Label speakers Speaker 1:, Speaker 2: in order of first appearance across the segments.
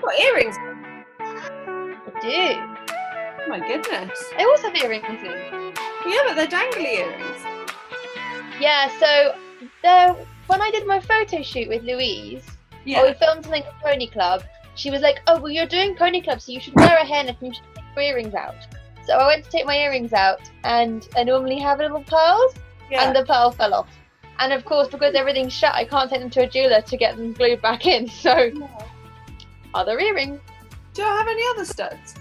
Speaker 1: got earrings.
Speaker 2: I do.
Speaker 1: Oh my goodness.
Speaker 2: I also have earrings in.
Speaker 1: Yeah, but they're dangly earrings.
Speaker 2: Yeah, so when I did my photo shoot with Louise, or we filmed something at Pony Club, she was like, oh, well, you're doing Pony Club, so you should wear a hairnet and you should take your earrings out. So I went to take my earrings out, and I normally have little pearls, and the pearl fell off. And of course, because everything's shut, I can't take them to a jeweler to get them glued back in, so other earrings.
Speaker 1: Do I have any other studs?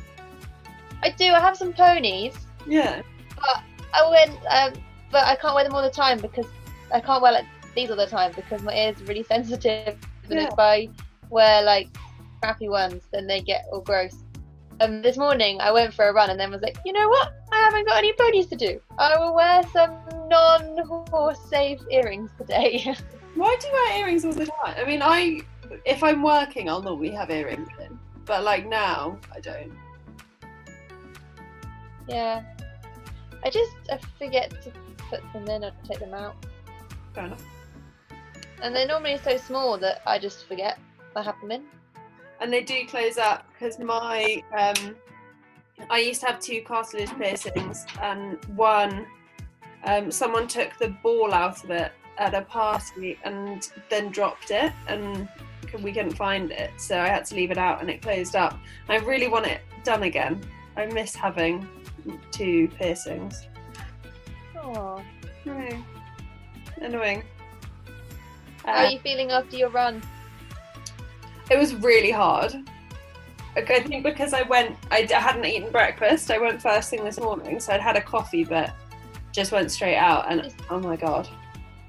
Speaker 2: I do, I have some ponies.
Speaker 1: Yeah.
Speaker 2: But I can't wear them all the time because I can't wear like these all the time because my ears are really sensitive. And if I wear like crappy ones, then they get all gross. This morning I went for a run and then was like, you know what? I haven't got any ponies to do. I will wear some non-horse safe earrings today.
Speaker 1: Why do you wear earrings all the time? I mean, if I'm working, I'll normally have earrings in, but like now, I don't.
Speaker 2: Yeah. I forget to put them in or take them out.
Speaker 1: Fair enough.
Speaker 2: And they're normally so small that I just forget I have them in.
Speaker 1: And they do close up because I used to have 2 cartilage piercings, and one, someone took the ball out of it at a party and then dropped it, and we couldn't find it, so I had to leave it out and it closed up. I really want it done again. I miss having 2 piercings.
Speaker 2: Oh,
Speaker 1: No. Annoying.
Speaker 2: how are you feeling after your run?
Speaker 1: It was really hard. I think because I hadn't eaten breakfast. I went first thing this morning, so I'd had a coffee, but just went straight out, and oh my god,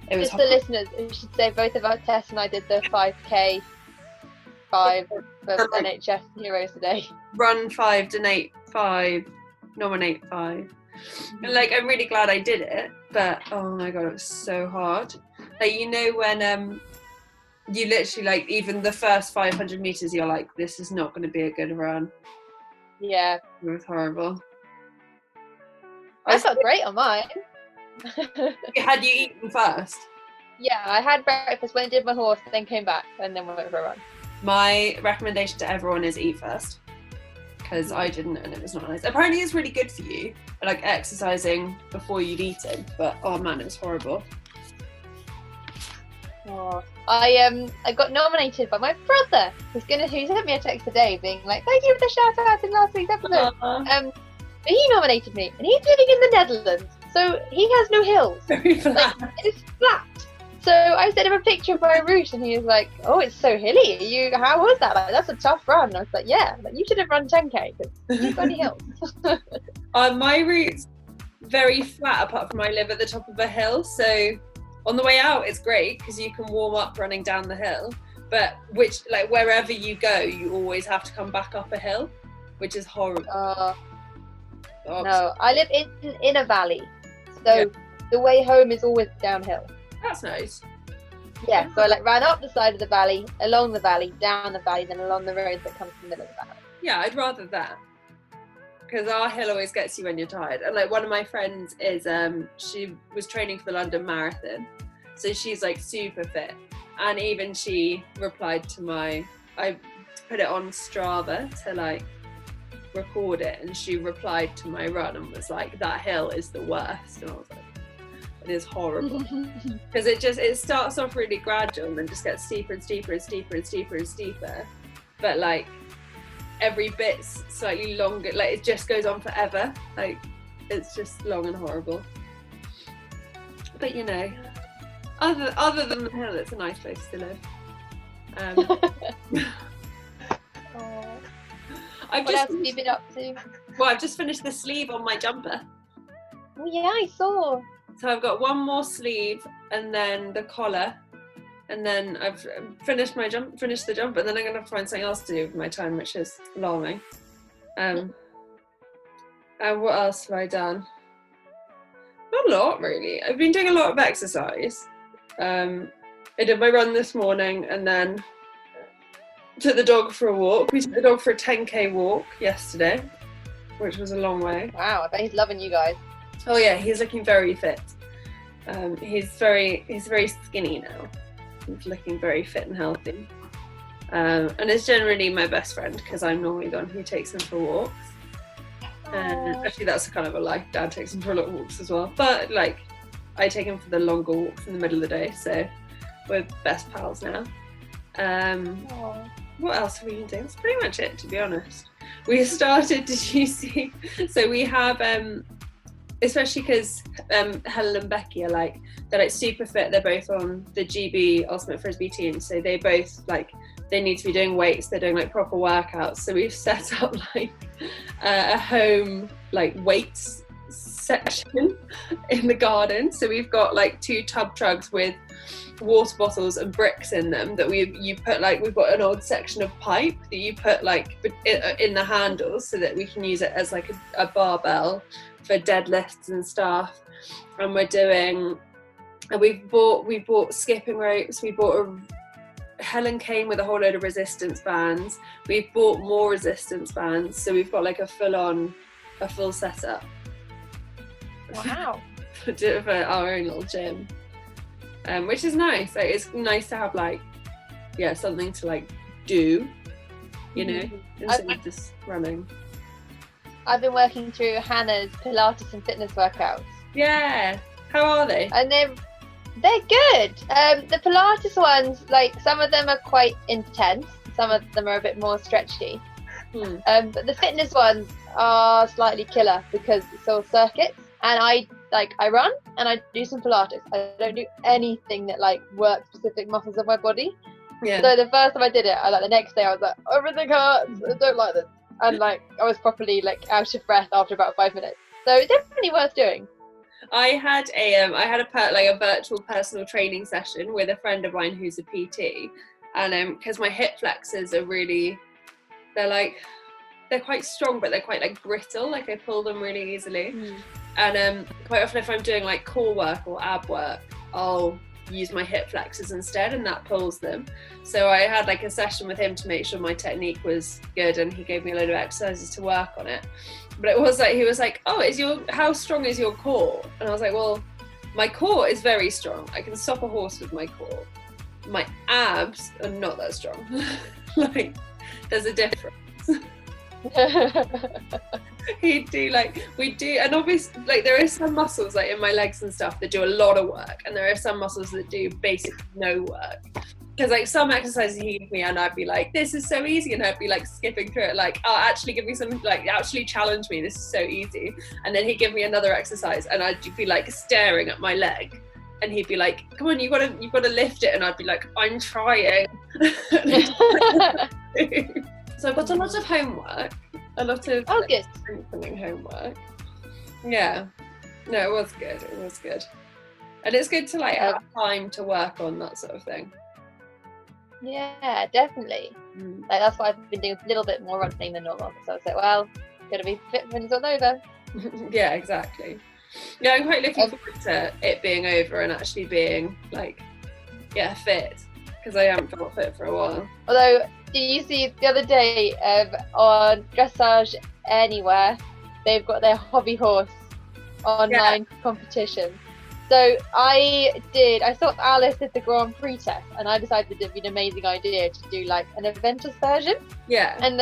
Speaker 1: it was
Speaker 2: just the listeners, we should say both of our Tess and I did the 5k 5 for NHS Heroes today.
Speaker 1: Run 5, donate 5, nominate 5. And like, I'm really glad I did it, but oh my god, it was so hard. Like, you know when you literally, like, even the first 500 meters, you're like, this is not going to be a good run.
Speaker 2: Yeah.
Speaker 1: It was horrible.
Speaker 2: I felt great on mine.
Speaker 1: Had you eaten first?
Speaker 2: Yeah, I had breakfast, went and did my horse, then came back, and then went for a run.
Speaker 1: My recommendation to everyone is eat first, because I didn't and it was not nice. Apparently it's really good for you, like exercising before you'd eaten, but oh man, it was horrible.
Speaker 2: Oh, I got nominated by my brother. He sent me a text today being like, thank you for the shout out in last week's episode. He nominated me, and he's living in the Netherlands, so he has no hills.
Speaker 1: Very flat.
Speaker 2: Like, it's flat. So I sent him a picture of my route, and he was like, oh, it's so hilly. How was that? Like, that's a tough run. And I was like, yeah, like, you should have run 10k, because you've got any hills.
Speaker 1: My route's very flat, apart from I live at the top of a hill, so on the way out it's great because you can warm up running down the hill, but wherever you go, you always have to come back up a hill, which is horrible.
Speaker 2: No, I live in a valley, so the way home is always downhill.
Speaker 1: That's nice.
Speaker 2: Yeah, so I ran up the side of the valley, along the valley, down the valley, then along the road that comes from the middle of the valley.
Speaker 1: Yeah, I'd rather that, because our hill always gets you when you're tired. And like, one of my friends is she was training for the London Marathon, so she's like super fit, and even she replied to I put it on Strava to like record it, and she replied to my run and was like, that hill is the worst. And I was like, it is horrible, because it starts off really gradual and then just gets steeper and steeper and steeper and steeper and steeper, but like every bit's slightly longer, like it just goes on forever, like it's just long and horrible. But you know, other than the hill, it's a nice place to live.
Speaker 2: What else have you been up to?
Speaker 1: Well, I've just finished the sleeve on my jumper.
Speaker 2: Oh yeah, I saw.
Speaker 1: So I've got one more sleeve and then the collar, and then I've finished the jumper, and then I'm going to have to find something else to do with my time, which is alarming. And what else have I done? Not a lot, really. I've been doing a lot of exercise. I did my run this morning, and then took the dog for a walk. We took the dog for a 10k walk yesterday, which was a long way.
Speaker 2: Wow, I bet he's loving you guys.
Speaker 1: Oh yeah, he's looking very fit. He's very skinny now. He's looking very fit and healthy. And it's generally my best friend because I'm normally the one who takes him for walks. Actually, that's kind of a lie. Dad takes him for a lot of walks as well. But like, I take him for the longer walks in the middle of the day, so we're best pals now. What else have we been doing? That's pretty much it, to be honest. We started, did you see? So we have, especially because Helen and Becky are they're like super fit. They're both on the GB Ultimate Frisbee team, so they both they need to be doing weights. They're doing like proper workouts. So we've set up like a home weights section in the garden. So we've got like 2 tub trucks with water bottles and bricks in them that you put we've got an old section of pipe that you put in the handles so that we can use it as like a barbell for deadlifts and stuff. And we bought skipping ropes. Helen came with a whole load of resistance bands. We've bought more resistance bands, so we've got a full setup.
Speaker 2: Wow.
Speaker 1: for our own little gym, which is nice. It's nice to have something to do, instead of just running.
Speaker 2: I've been working through Hannah's Pilates and fitness workouts.
Speaker 1: Yeah, how are they?
Speaker 2: And they're good. The Pilates ones, some of them are quite intense, some of them are a bit more stretchy. But the fitness ones are slightly killer because it's all circuits, and I run and I do some Pilates. I don't do anything that works specific muscles of my body.
Speaker 1: Yeah.
Speaker 2: So the first time I did it, the next day I was like, everything hurts, I don't like this. And I was properly out of breath after about 5 minutes. So it's definitely worth doing.
Speaker 1: I had a virtual personal training session with a friend of mine who's a PT, and because my hip flexors are really, they're quite strong, but they're quite brittle. I pull them really easily. And quite often if I'm doing core work or ab work, I'll use my hip flexors instead, and that pulls them. So I had a session with him to make sure my technique was good, and he gave me a load of exercises to work on it. But it was he was oh, how strong is your core? And I was like, well, my core is very strong. I can stop a horse with my core. My abs are not that strong. There's a difference. He'd do we do, and obviously there are some muscles in my legs and stuff that do a lot of work, and there are some muscles that do basically no work. Because some exercises he'd give me and I'd be like, this is so easy, and I'd be skipping through it, oh, actually give me some, actually challenge me, this is so easy. And then he'd give me another exercise and I'd be staring at my leg, and he'd be like, come on, you've got to lift it, and I'd be like, I'm trying. So I've got a lot of homework, a lot of strengthening homework. Yeah, no, it was good, and it's good to have time to work on that sort of thing.
Speaker 2: Yeah, definitely. That's why I've been doing a little bit more running than normal. So I was like, well, gonna be fit when it's all over.
Speaker 1: Yeah, exactly. Yeah, I'm quite looking forward to it being over and actually being fit, because I haven't felt fit for a while.
Speaker 2: Although, did you see the other day on Dressage Anywhere, they've got their hobby horse online competition. So I thought Alice did the Grand Prix test, and I decided it'd be an amazing idea to do an Aventus version.
Speaker 1: Yeah.
Speaker 2: And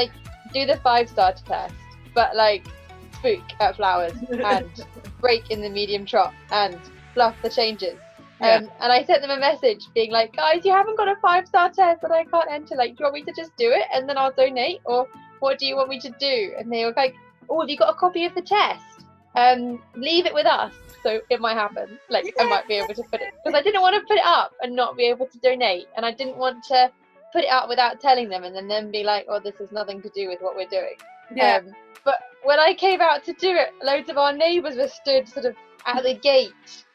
Speaker 2: do the 5-star test, but spook at flowers and break in the medium trot and fluff the changes. And I sent them a message being guys, you haven't got a 5-star test and I can't enter. Do you want me to just do it and then I'll donate, or what do you want me to do? And they were like, oh, have you got a copy of the test? Leave it with us. So it might happen. I might be able to put it, because I didn't want to put it up and not be able to donate, and I didn't want to put it out without telling them and then be like, oh, this has nothing to do with what we're doing.
Speaker 1: Yeah.
Speaker 2: But when I came out to do it, loads of our neighbours were stood sort of at the gate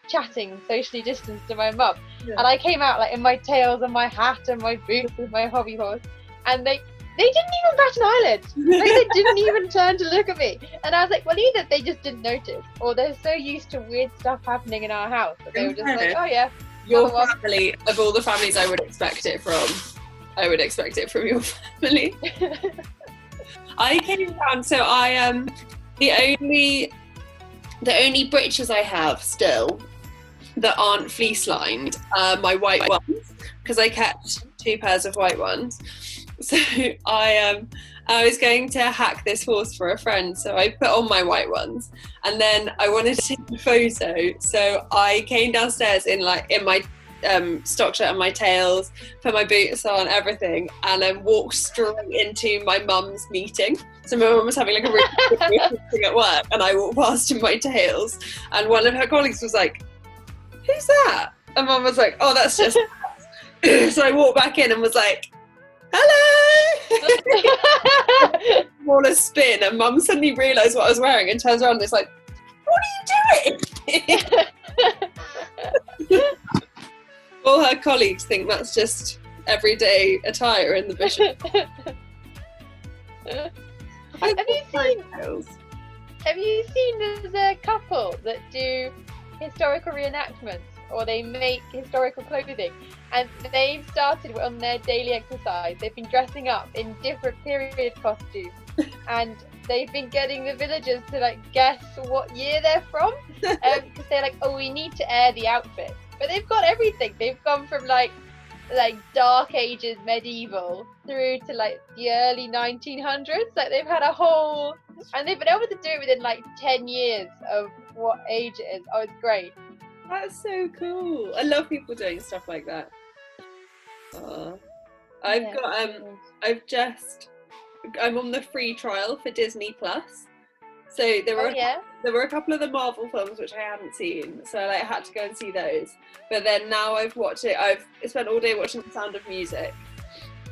Speaker 2: chatting, socially distanced, to my mum. Yeah. And I came out in my tails and my hat and my boots with my hobby horse, and they didn't even bat an eyelid. They didn't even turn to look at me. And I was like, well, either they just didn't notice, or they're so used to weird stuff happening in our house that they were just oh yeah.
Speaker 1: Your family, of all the families I would expect it from your family. I came down, so I the only breeches I have still that aren't fleece lined are my white ones, because I kept 2 pairs of white ones. So I was going to hack this horse for a friend, so I put on my white ones, and then I wanted to take a photo. So I came downstairs in my stock shirt and my tails, put my boots on, everything, and then walked straight into my mum's meeting. So my mum was having like a really good meeting at work, and I walked past in my tails, and one of her colleagues was like, "Who's that?" And mum was like, "Oh, that's just." So I walked back in and was like, "Hello!" On a spin, and mum suddenly realised what I was wearing and turns around and is like, "What are you doing?" All her colleagues think that's just everyday attire in the Bishop.
Speaker 2: Have you seen there's a couple that do historical reenactments, or they make historical clothing, and they've started on their daily exercise. They've been dressing up in different period costumes, and they've been getting the villagers to like guess what year they're from, because they're like, "Oh, we need to air the outfit." But they've got everything. They've gone from like Dark Ages medieval through to like the early 1900s. Like they've had a whole, and they've been able to do it within like 10 years of what age it is. Oh, it's great.
Speaker 1: That's so cool. I love people doing stuff like that. I'm on the free trial for Disney Plus. So there were a couple of the Marvel films which I hadn't seen, so I had to go and see those. But then now I've watched it. I've spent all day watching The Sound of Music,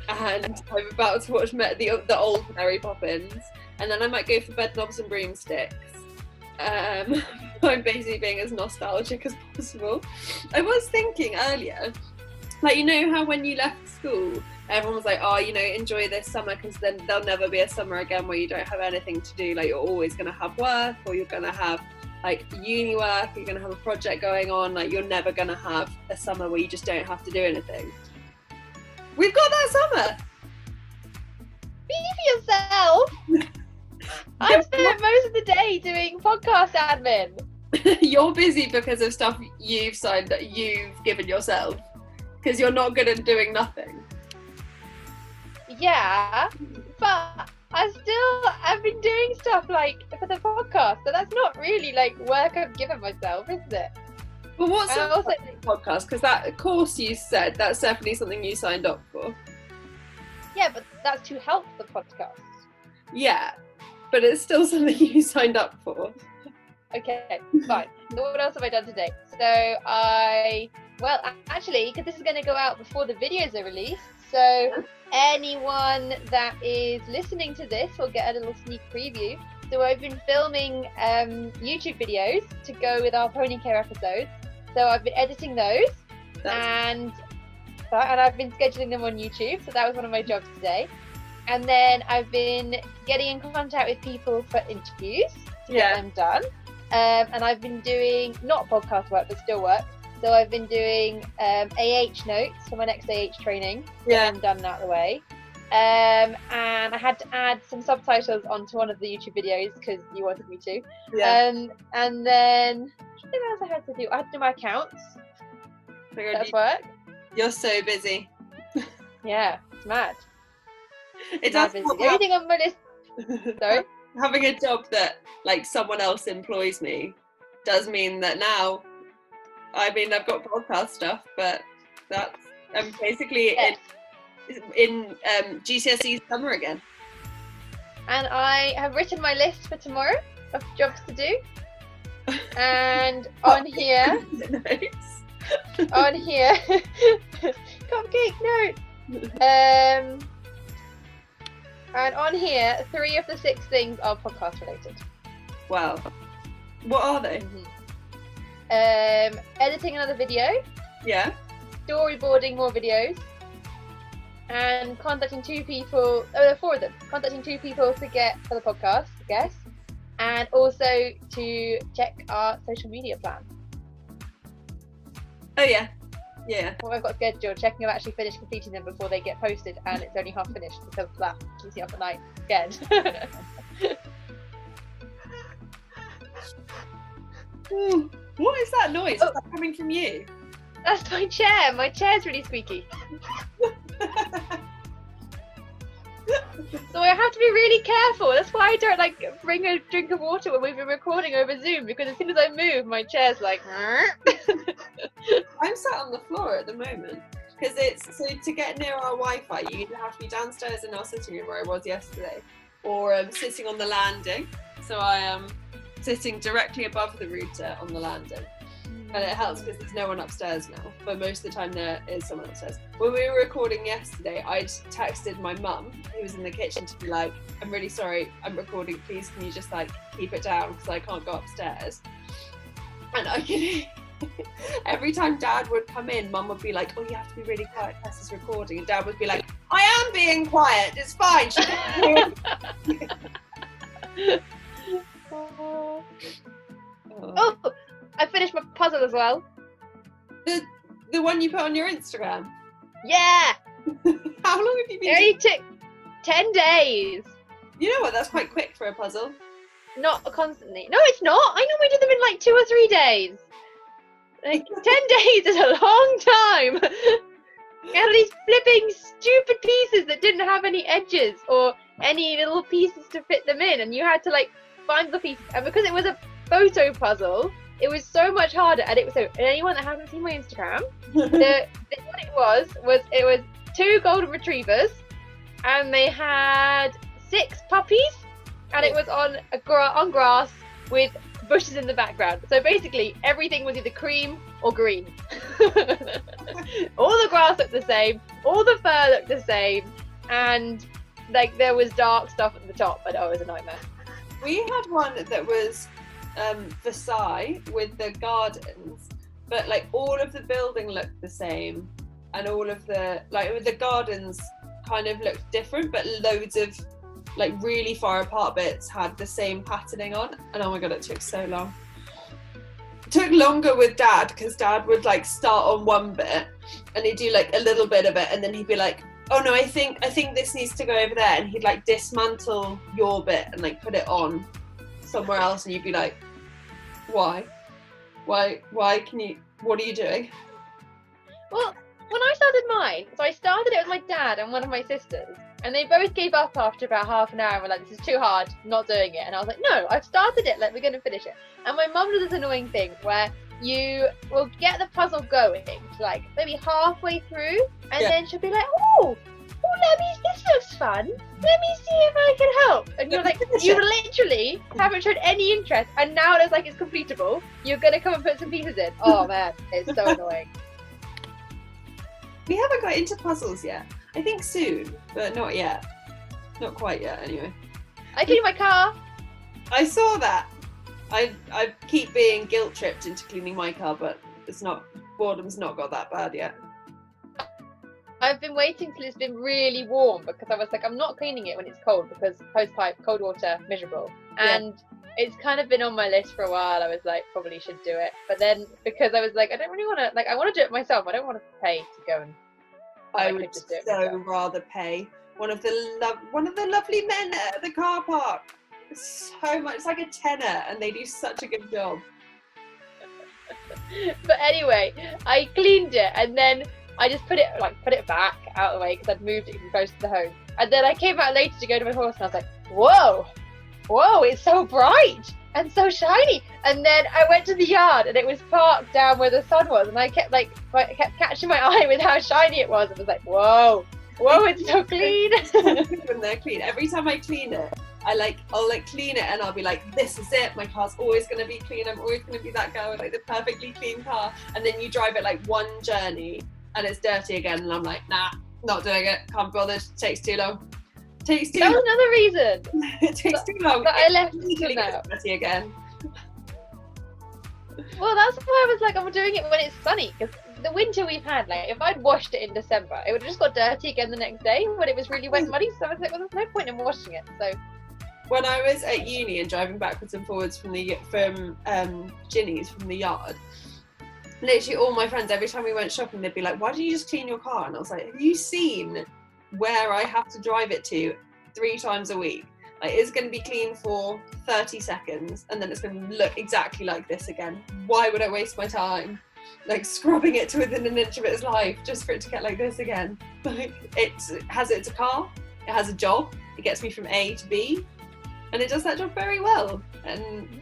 Speaker 1: and I'm about to watch the old Mary Poppins, and then I might go for Bedknobs and Broomsticks. I'm basically being as nostalgic as possible. I was thinking earlier, like, you know how when you left school, everyone was like, "Oh, you know, enjoy this summer, because then there'll never be a summer again where you don't have anything to do. Like, you're always going to have work, or you're going to have like uni work, you're going to have a project going on. Like, you're never going to have a summer where you just don't have to do anything." We've got that summer.
Speaker 2: Be for yourself. I spent most of the day doing podcast admin.
Speaker 1: You're busy because of stuff you've signed that you've given yourself, because you're not good at doing nothing.
Speaker 2: Yeah, but I've been doing stuff like for the podcast, so that's not really like work I've given myself, is it?
Speaker 1: Well, what's the podcast? Because that course you said, that's definitely something you signed up for.
Speaker 2: Yeah, but that's to help the podcast.
Speaker 1: Yeah, but it's still something you signed up for.
Speaker 2: Okay, fine. So what else have I done today? So actually, because this is going to go out before the videos are released, so anyone that is listening to this will get a little sneak preview. So I've been filming YouTube videos to go with our pony care episodes. So I've been editing those, and I've been scheduling them on YouTube. So that was one of my jobs today. And then I've been getting in contact with people for interviews to get them done. And I've been doing not podcast work, but still work. So I've been doing AH notes for my next AH training. And done that the way. And I had to add some subtitles onto one of the YouTube videos because you wanted me to. And then what else I had to do? I had to do my accounts. That's work.
Speaker 1: You're so busy.
Speaker 2: Yeah, it's mad.
Speaker 1: It does.
Speaker 2: Everything on my list. Sorry.
Speaker 1: Having a job that like someone else employs me does mean that now, I mean, I've got podcast stuff, but I'm basically in GCSE summer again.
Speaker 2: And I have written my list for tomorrow of jobs to do. And on here, cupcake note. And on here, 3 of the 6 things are podcast related.
Speaker 1: Wow. What are they?
Speaker 2: Editing another video.
Speaker 1: Yeah.
Speaker 2: Storyboarding more videos. And contacting 2 people, 4 of them. Contacting 2 people to get for the podcast, I guess. And also to check our social media plan.
Speaker 1: Oh yeah. Yeah.
Speaker 2: Well, I've got scheduled, checking I've actually finished completing them before they get posted, and it's only half finished because of that. Keeps me up at night again.
Speaker 1: What is that noise? Is that coming from you?
Speaker 2: That's my chair. My chair's really squeaky. So I have to be really careful. That's why I don't like bring a drink of water when we've been recording over Zoom, because as soon as I move, my chair's like.
Speaker 1: I'm sat on the floor at the moment because it's so to get near our Wi-Fi, you either have to be downstairs in our sitting room where I was yesterday, or sitting on the landing. So I am sitting directly above the router on the landing. And it helps because there's no one upstairs now, but most of the time there is someone upstairs. When we were recording yesterday, I'd texted my mum, who was in the kitchen, to be like, I'm really sorry, I'm recording, please can you just like keep it down because I can't go upstairs. And I could every time Dad would come in, Mum would be like, oh, you have to be really quiet, Tess is recording, and Dad would be like, I am being quiet, it's fine.
Speaker 2: Oh, I finished my puzzle as well.
Speaker 1: The one you put on your Instagram?
Speaker 2: Yeah!
Speaker 1: How long have you been
Speaker 2: It only took 10 days.
Speaker 1: You know what, that's quite quick for a puzzle.
Speaker 2: Not constantly. No, it's not. I normally do them in like 2 or 3 days. Like 10 days is a long time. I had these flipping stupid pieces that didn't have any edges or any little pieces to fit them in, and you had to like find the pieces. And because it was a photo puzzle, it was so much harder. And it was so anyone that hasn't seen my Instagram, what it was 2 golden retrievers, and they had 6 puppies, and it was on grass with bushes in the background. So basically everything was either cream or green. All the grass looked the same, all the fur looked the same, and like there was dark stuff at the top, but oh, it was a nightmare.
Speaker 1: We had one that was Versailles with the gardens, but like all of the building looked the same, and all of the the gardens kind of looked different, but loads of like really far apart bits had the same patterning on, and oh my god, it took so long. It took longer with Dad because Dad would like start on one bit and he'd do like a little bit of it, and then he'd be like, oh no, I think this needs to go over there, and he'd like dismantle your bit and like put it on somewhere else, and you'd be like, why can you, what are you doing?
Speaker 2: Well, when I started mine, so I started it with my dad and one of my sisters, and they both gave up after about half an hour and were like, this is too hard, not doing it. And I was like, no, I've started it, we're going to finish it. And my mum does this annoying thing where you will get the puzzle going like maybe halfway through, and then she'll be like, oh, this looks fun, let me see if I can help. And you're like, you literally haven't shown any interest, and now it looks like it's completable, you're going to come and put some pieces in. Oh man, it's so annoying.
Speaker 1: We haven't got into puzzles yet. I think soon, but not yet. Not quite yet, anyway.
Speaker 2: I cleaned my car.
Speaker 1: I saw that. I keep being guilt tripped into cleaning my car, but boredom's not got that bad yet.
Speaker 2: I've been waiting till it's been really warm, because I was like, I'm not cleaning it when it's cold, because hosepipe, cold water, miserable. And it's kind of been on my list for a while. I was like, probably should do it. But then, because I was like, I don't really want to, I want to do it myself. I don't want to pay to go and...
Speaker 1: I would just so rather pay one of the lovely men at the car park. So much, it's like a tenner, and they do such a good job.
Speaker 2: But anyway, I cleaned it, and then I just put it back out of the way because I'd moved it close to the home. And then I came out later to go to my horse, and I was like, whoa, it's so bright and so shiny. And then I went to the yard, and it was parked down where the sun was, and I kept catching my eye with how shiny it was. I was like, whoa, it's so clean.
Speaker 1: When they're clean, every time I clean it, I'll clean it, and I'll be like, this is it, my car's always going to be clean, I'm always going to be that girl with the perfectly clean car. And then you drive it one journey and it's dirty again, and I'm like, nah, not doing it, can't be bothered, takes too long. That was
Speaker 2: another reason.
Speaker 1: It takes too long.
Speaker 2: But I left it now.
Speaker 1: Dirty again.
Speaker 2: Well, that's why I was like, I'm doing it when it's sunny, because the winter we've had, if I'd washed it in December, it would have just got dirty again the next day when it was really wet and muddy. So I was like, well, there's no point in washing it. So
Speaker 1: when I was at uni and driving backwards and forwards from Ginny's from the yard, literally all my friends, every time we went shopping, they'd be like, why don't you just clean your car? And I was like, have you seen where I have to drive it to 3 times a week? It's going to be clean for 30 seconds and then it's going to look exactly like this again. Why would I waste my time scrubbing it to within an inch of its life just for it to get like this again? It's a car, It has a job. It gets me from A to B, and it does that job very well. And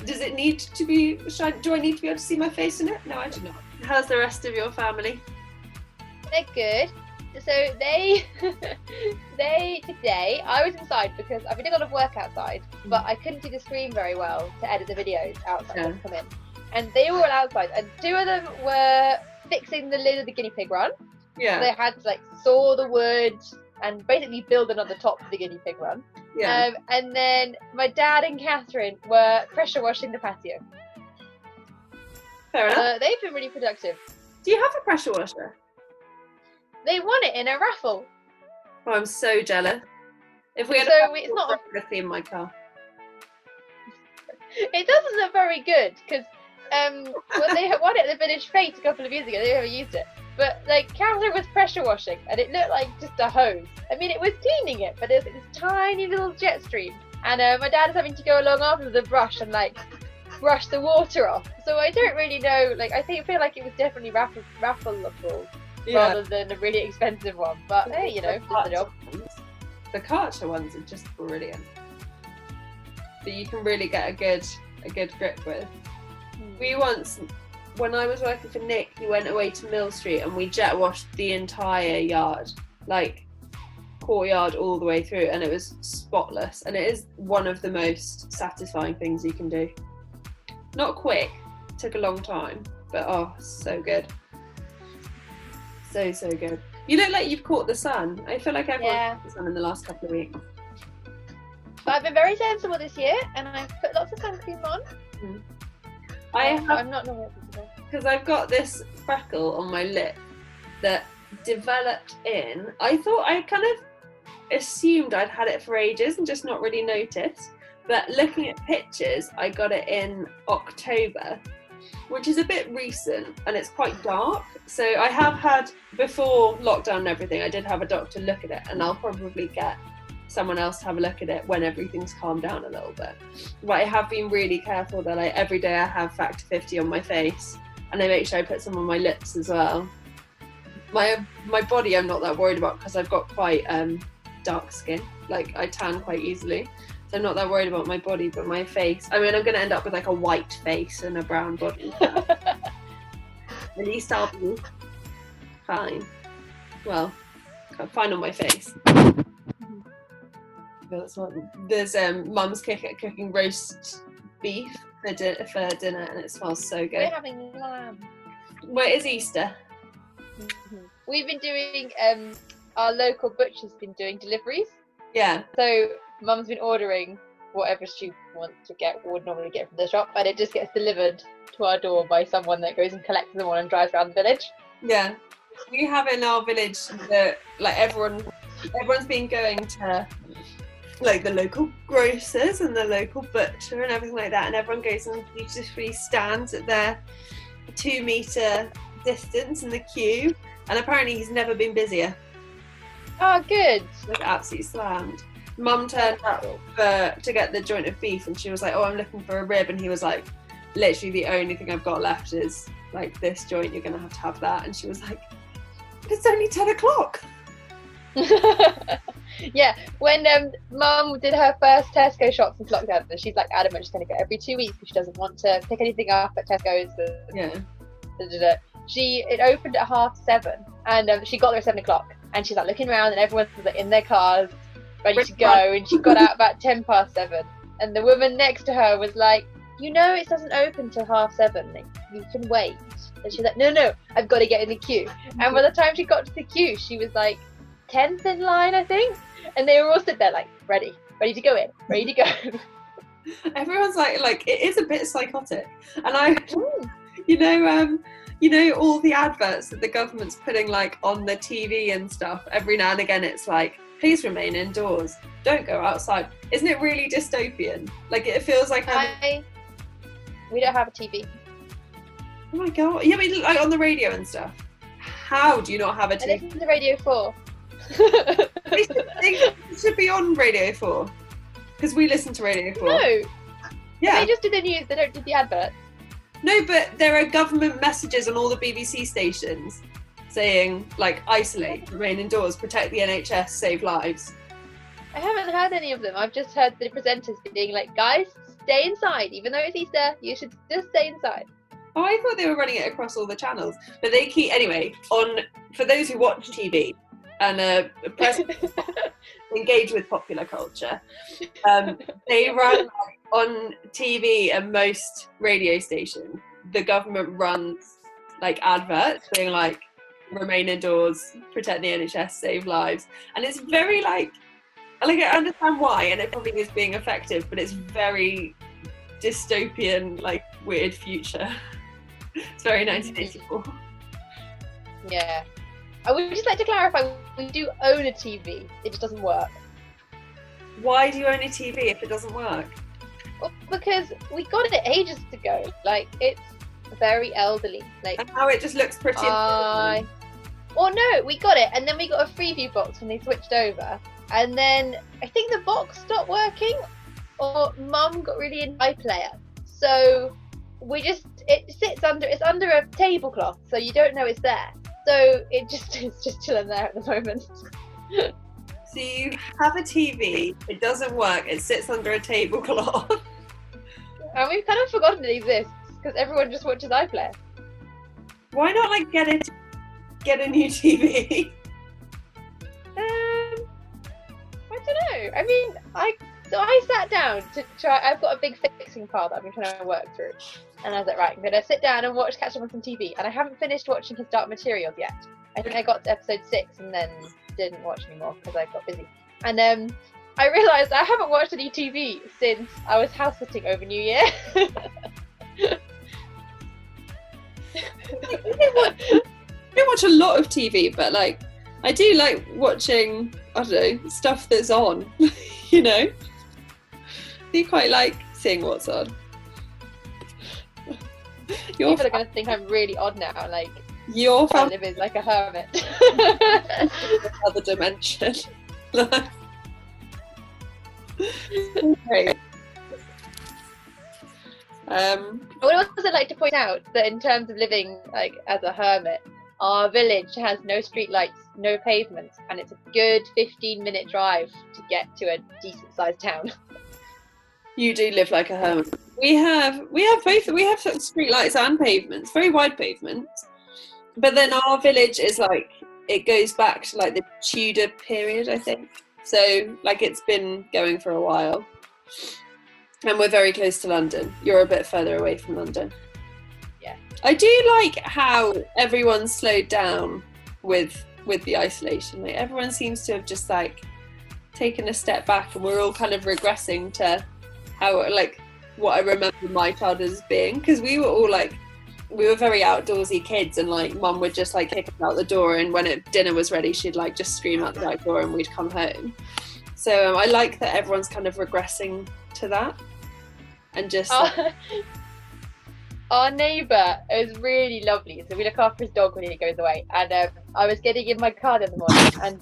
Speaker 1: does it need to be? Do I need to be able to see my face in it? No, I do not. How's the rest of your family?
Speaker 2: They're good. So they today, I was inside because I've been doing a lot of work outside, but I couldn't do the screen very well to edit the videos outside and come in. And they were all outside, and 2 of them were fixing the lid of the guinea pig run.
Speaker 1: Yeah.
Speaker 2: So they had to like saw the wood and basically build another top for the guinea pig run.
Speaker 1: Yeah.
Speaker 2: And then my dad and Catherine were pressure washing the patio.
Speaker 1: Fair enough.
Speaker 2: They've been really productive.
Speaker 1: Do you have a pressure washer?
Speaker 2: They won it in a raffle.
Speaker 1: Oh, I'm so jealous. If we had
Speaker 2: it's not
Speaker 1: in my car.
Speaker 2: It doesn't look very good because when they won it at the Village Fete a couple of years ago, they never used it. But like Catherine was pressure washing, and it looked like just a hose. I mean, it was cleaning it, but there's this tiny little jet stream, and my dad is having to go along after the brush and like brush the water off. So I don't really know. Like I feel like it was definitely raffleable. Rather than a really expensive one, but hey, you know, just the job.
Speaker 1: The Karcher ones are just brilliant. That you can really get a good grip with. We once, when I was working for Nick, he went away to Mill Street and we jet washed the entire yard, like courtyard all the way through, and it was spotless. And it is one of the most satisfying things you can do. Not quick, took a long time, but oh, so good. So good. You look like you've caught the sun. I feel like everyone's caught the sun in the last couple of weeks.
Speaker 2: But I've been very sensible this year, and I've put lots of sun cream on.
Speaker 1: I'm
Speaker 2: not normal
Speaker 1: because I've got this freckle on my lip that developed in. I thought I kind of assumed I'd had it for ages and just not really noticed. But looking at pictures, I got it in October, which is a bit recent, and it's quite dark. So I have had, before lockdown and everything, I did have a doctor look at it, and I'll probably get someone else to have a look at it when everything's calmed down a little bit. But I have been really careful that every day I have Factor 50 on my face, and I make sure I put some on my lips as well. My body I'm not that worried about because I've got quite dark skin, like I tan quite easily. So I'm not that worried about my body, but my face. I mean, I'm going to end up with like a white face and a brown body. At least I'll be fine. Well, fine on my face. There's Mum's cooking roast beef for dinner, and it smells so good.
Speaker 2: We're having lamb.
Speaker 1: Where is Easter?
Speaker 2: We've been doing, our local butcher's been doing deliveries.
Speaker 1: Yeah.
Speaker 2: So Mum's been ordering whatever she wants to get, or would normally get from the shop, and it just gets delivered to our door by someone that goes and collects them all and drives around the village.
Speaker 1: Yeah, we have in our village that like everyone's been going to like the local grocers and the local butcher and everything like that, and everyone goes and beautifully stands at their 2 meter distance in the queue, and apparently he's never been busier.
Speaker 2: Oh, good.
Speaker 1: Like absolutely slammed. Mum turned up to get the joint of beef, and she was like, "Oh, I'm looking for a rib," and he was like, "Literally, the only thing I've got left is like this joint. You're gonna have to have that." And she was like, "It's only 10 o'clock."
Speaker 2: Yeah, when Mum did her first Tesco shop since lockdown, she's like adamant she's going to go every 2 weeks because she doesn't want to pick anything up at Tesco's.
Speaker 1: Yeah.
Speaker 2: It opened at 7:30, and she got there at 7 o'clock, and she's like looking around, and everyone's like in their cars, ready to go, and she got out about 7:10, and the woman next to her was like, "You know, it doesn't open till 7:30. Like, you can wait." And she's like, "No, I've got to get in the queue." And by the time she got to the queue, she was like 10th in line, I think. And they were all stood there like ready to go in, ready to go.
Speaker 1: Everyone's like it is a bit psychotic. And you know all the adverts that the government's putting like on the TV and stuff, every now and again it's like, "Please remain indoors, don't go outside." Isn't it really dystopian? Like it feels like
Speaker 2: we don't have a TV.
Speaker 1: Oh my god. Yeah, but like on the radio and stuff. How do you not have a TV?
Speaker 2: I listen to Radio 4.
Speaker 1: It should be on Radio 4 because we listen to Radio 4.
Speaker 2: No.
Speaker 1: Yeah.
Speaker 2: They just do the news. They don't do the adverts.
Speaker 1: No, but there are government messages on all the BBC stations. saying like isolate, remain indoors, protect the NHS, save lives?
Speaker 2: I haven't heard any of them. I've just heard the presenters being like, guys, stay inside. Even though it's Easter, you should just stay inside.
Speaker 1: Oh, I thought they were running it across all the channels. But they keep, anyway, for those who watch TV and engage with popular culture, they run on TV and most radio stations. The government runs like adverts saying like, remain indoors, protect the NHS, save lives. And it's very like I understand why, and it probably is being effective, but it's very dystopian, like weird future. It's very 1984.
Speaker 2: Yeah. I would just like to clarify, we do own a TV, it just doesn't work.
Speaker 1: Why do you own a TV if it doesn't work?
Speaker 2: Well, because we got it ages ago. Like, it's very elderly. Like,
Speaker 1: and now it just looks pretty.
Speaker 2: Well, no, we got it, and then we got a Freeview box when they switched over, and then I think the box stopped working, or Mum got really into iPlayer, so it's under a tablecloth, so you don't know it's there. So it's just chilling there at the moment.
Speaker 1: So you have a TV, it doesn't work, it sits under a tablecloth.
Speaker 2: And we've kind of forgotten it exists because everyone just watches iPlayer.
Speaker 1: Why not like get a new TV?
Speaker 2: I don't know. I mean, I sat down to try. I've got a big fixing pile that I've been trying to work through, and I was like, right, I'm gonna sit down and catch up on some TV. And I haven't finished watching his Dark Materials yet. I think I got to episode 6 and then didn't watch anymore because I got busy. And I realised I haven't watched any TV since I was house sitting over New Year.
Speaker 1: I don't watch a lot of TV, but like I do like watching, I don't know, stuff that's on. You know, I do quite like seeing what's on.
Speaker 2: People are gonna think I'm really odd now. Like
Speaker 1: your
Speaker 2: family live is like a hermit.
Speaker 1: Another dimension. Okay.
Speaker 2: I would also like to point out that in terms of living like as a hermit, our village has no street lights, no pavements, and it's a good 15-minute drive to get to a decent sized town.
Speaker 1: You do live like a hermit. We have both. We have street lights and pavements, very wide pavements. But then our village is like, it goes back to like the Tudor period, I think. So like it's been going for a while. And we're very close to London. You're a bit further away from London.
Speaker 2: Yeah.
Speaker 1: I do like how everyone's slowed down with the isolation. Like everyone seems to have just like taken a step back, and we're all kind of regressing to how like what I remember my childhood as being, because we were all like, we were very outdoorsy kids, and like Mum would just like kick us out the door, and when dinner was ready she'd like just scream out the back door and we'd come home. So I like that everyone's kind of regressing to that, and just
Speaker 2: our neighbour is really lovely, so we look after his dog when he goes away, and I was getting in my car the other morning and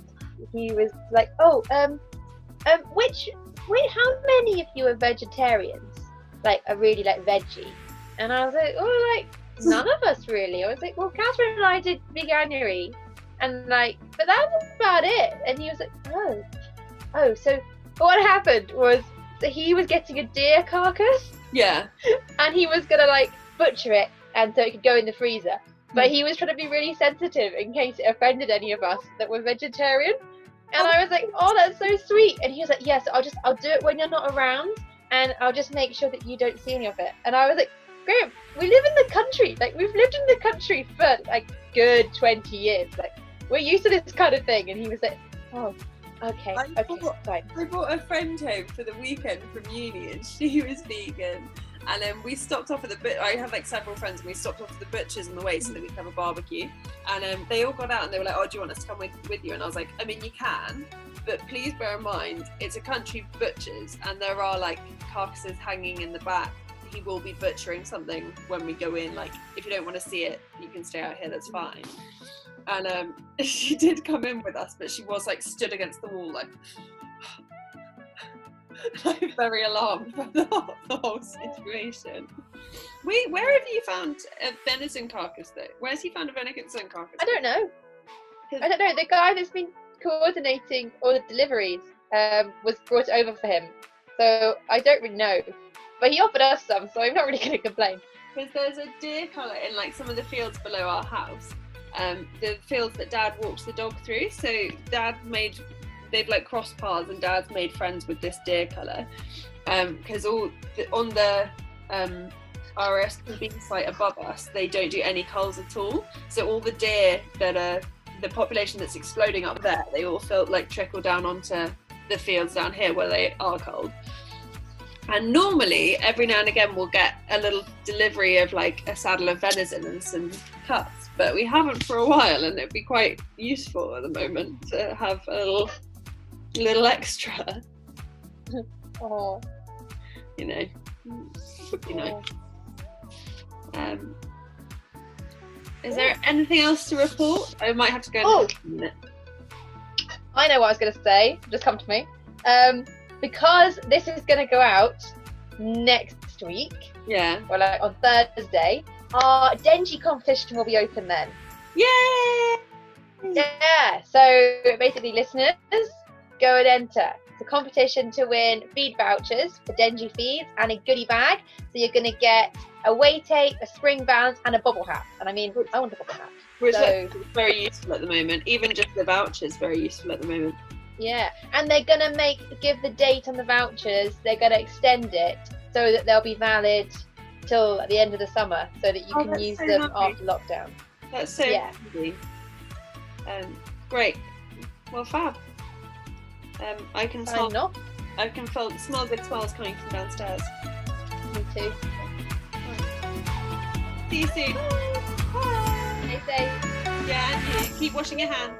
Speaker 2: he was like, how many of you are vegetarians, like are really like veggie? And I was like, oh, like none of us really. I was like, well, Catherine and I did veganuary, and like, but that was about it. And he was like, oh, so what happened was that he was getting a deer carcass,
Speaker 1: yeah,
Speaker 2: and he was gonna like butcher it, and so it could go in the freezer. But he was trying to be really sensitive in case it offended any of us that were vegetarian. And I was like, oh, that's so sweet. And he was like, yes, I'll do it when you're not around, and I'll just make sure that you don't see any of it. And I was like, Graham, we live in the country. Like, we've lived in the country for like good 20 years. Like, we're used to this kind of thing. And he was like, oh, okay, fine.
Speaker 1: I brought a friend home for the weekend from uni, and she was vegan. And then we stopped off at I have like several friends, and we stopped off at the butcher's on the way so that we could have a barbecue. And they all got out and they were like, oh, do you want us to come with you? And I was like, I mean, you can, but please bear in mind, it's a country butcher's, and there are like carcasses hanging in the back. He will be butchering something when we go in. Like, if you don't want to see it, you can stay out here, that's fine. And she did come in with us, but she was like stood against the wall like I'm very alarmed by the whole situation. Where have you found a venison carcass though? Where's he found a venison carcass?
Speaker 2: I don't know. The guy that's been coordinating all the deliveries was brought over for him, so I don't really know. But he offered us some, so I'm not really going to complain.
Speaker 1: Because there's a deer collar in like some of the fields below our house, the fields that Dad walks the dog through. So they've like crossed paths, and Dad's made friends with this deer collar. Because on the RSPB site above us, they don't do any culls at all. So all the deer that are the population that's exploding up there, they all trickle down onto the fields down here where they are culled. And normally, every now and again, we'll get a little delivery of like a saddle of venison and some cuts, but we haven't for a while, and it'd be quite useful at the moment to have a little extra.
Speaker 2: Oh,
Speaker 1: you know, would be nice. Is there anything else to report? I might have to go in a minute.
Speaker 2: I know what I was going to say. Just come to me. Because this is going to go out next week.
Speaker 1: Yeah.
Speaker 2: Or like on Thursday. Our Denji competition will be open then.
Speaker 1: Yay!
Speaker 2: Yeah. So basically, listeners, go and enter. It's a competition to win feed vouchers for Denji feeds and a goodie bag. So you're going to get a weight tape, a spring balance, and a bobble hat. And I mean, I want a bobble hat.
Speaker 1: Which is very useful at the moment. Even just the vouchers, very useful at the moment.
Speaker 2: Yeah, and they're going to give the date on the vouchers. They're going to extend it so that they'll be valid till the end of the summer, so that you can use them after lockdown.
Speaker 1: That's so easy. Great. Well, fab. I can smell the smells coming from downstairs.
Speaker 2: Me too.
Speaker 1: See you soon.
Speaker 2: Bye. Stay safe.
Speaker 1: Yeah, and you keep washing your hands.